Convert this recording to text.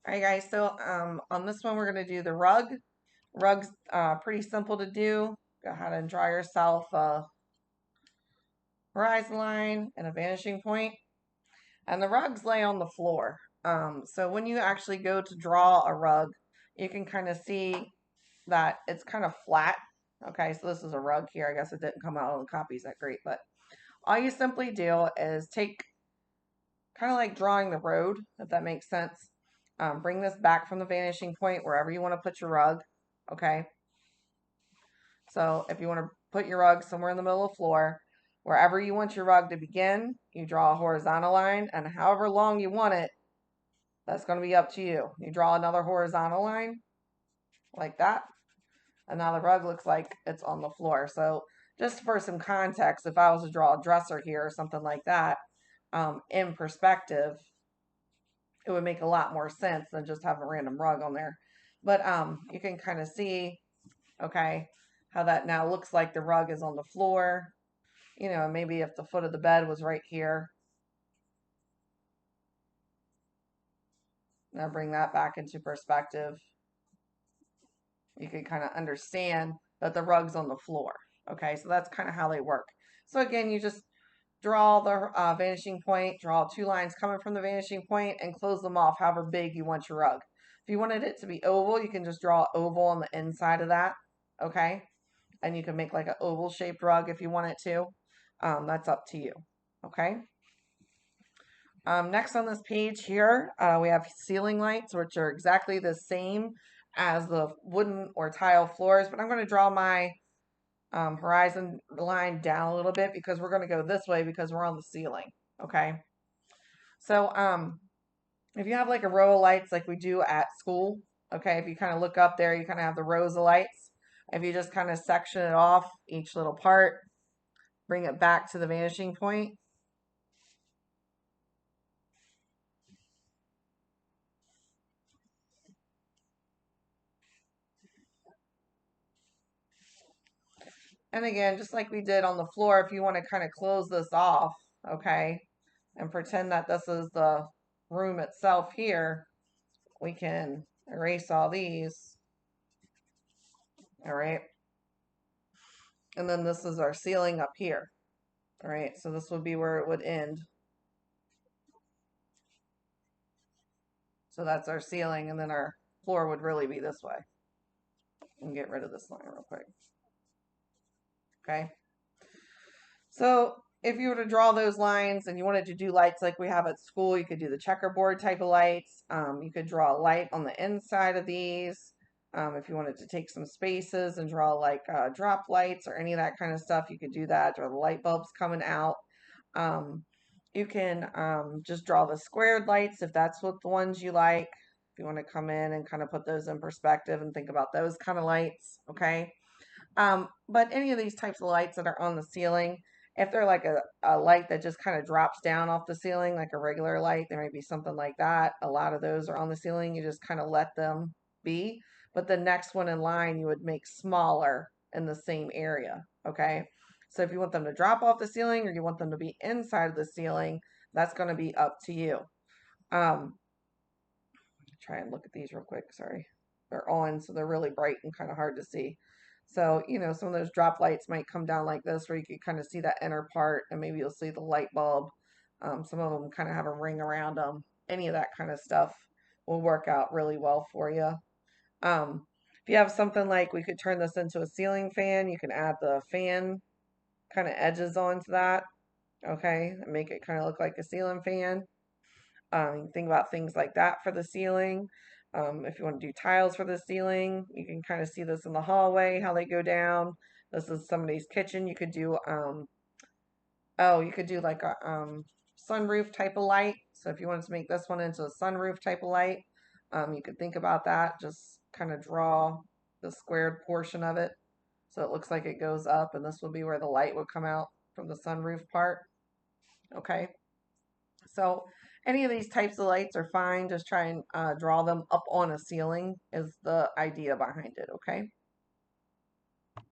All right, guys. So on this one, we're going to do the rug. Rug's pretty simple to do. Go ahead and draw yourself a horizon line and a vanishing point. And the rugs lay on the floor. So when you actually go to draw a rug, you can kind of see that it's kind of flat. Okay, so this is a rug here. I guess it didn't come out on the copies that great, but all you simply do is take kind of like drawing the road, if that makes sense. Bring this back from the vanishing point wherever you want to put your rug. Okay, so if you want to put your rug somewhere in the middle of the floor, wherever you want your rug to begin, you draw a horizontal line, and however long you want it, that's going to be up to you. You draw another horizontal line like that, and now the rug looks like it's on the floor. So just for some context, if I was to draw a dresser here or something like that, in perspective, it would make a lot more sense than just have a random rug on there. But you can kind of see, okay, how that now looks like the rug is on the floor. You know, maybe if the foot of the bed was right here. Now bring that back into perspective. You can kind of understand that the rug's on the floor. Okay, so that's kind of how they work. So again, you just draw the vanishing point, draw two lines coming from the vanishing point, and close them off however big you want your rug. If you wanted it to be oval, you can just draw an oval on the inside of that. Okay, and you can make like an oval shaped rug if you want it to. That's up to you. Okay. Next on this page here, we have ceiling lights, which are exactly the same as the wooden or tile floors, but I'm going to draw my horizon line down a little bit because we're going to go this way because we're on the ceiling. Okay. So if you have like a row of lights like we do at school, okay, if you kind of look up there, you kind of have the rows of lights. If you just kind of section it off each little part, bring it back to the vanishing point. And again, just like we did on the floor, if you want to kind of close this off, okay, and pretend that this is the room itself here, we can erase all these. All right. And then this is our ceiling up here. All right. So this would be where it would end. So that's our ceiling. And then our floor would really be this way. And get rid of this line real quick. Okay. So if you were to draw those lines and you wanted to do lights like we have at school, you could do the checkerboard type of lights. You could draw a light on the inside of these. If you wanted to take some spaces and draw like drop lights or any of that kind of stuff, you could do that. Draw the light bulbs coming out. You can just draw the squared lights if that's what the ones you like. If you want to come in and kind of put those in perspective and think about those kind of lights, okay? But any of these types of lights that are on the ceiling, if they're like a light that just kind of drops down off the ceiling, like a regular light, there might be something like that. A lot of those are on the ceiling. You just kind of let them be. But the next one in line, you would make smaller in the same area. Okay. So if you want them to drop off the ceiling or you want them to be inside of the ceiling, that's going to be up to you. Um, Try and look at these real quick. Sorry. They're on, so they're really bright and kind of hard to see. So, you know, some of those drop lights might come down like this where you can kind of see that inner part and maybe you'll see the light bulb. Some of them kind of have a ring around them. Any of that kind of stuff will work out really well for you. If you have something like we could turn this into a ceiling fan, you can add the fan kind of edges onto that. Okay, and make it kind of look like a ceiling fan. You can think about things like that for the ceiling. If you want to do tiles for the ceiling, you can kind of see this in the hallway, how they go down. This is somebody's kitchen. You could do, you could do like a sunroof type of light. So if you wanted to make this one into a sunroof type of light, you could think about that. Just kind of draw the squared portion of it. So it looks like it goes up, and this would be where the light would come out from the sunroof part. Okay. So any of these types of lights are fine. Just try and draw them up on a ceiling is the idea behind it, okay?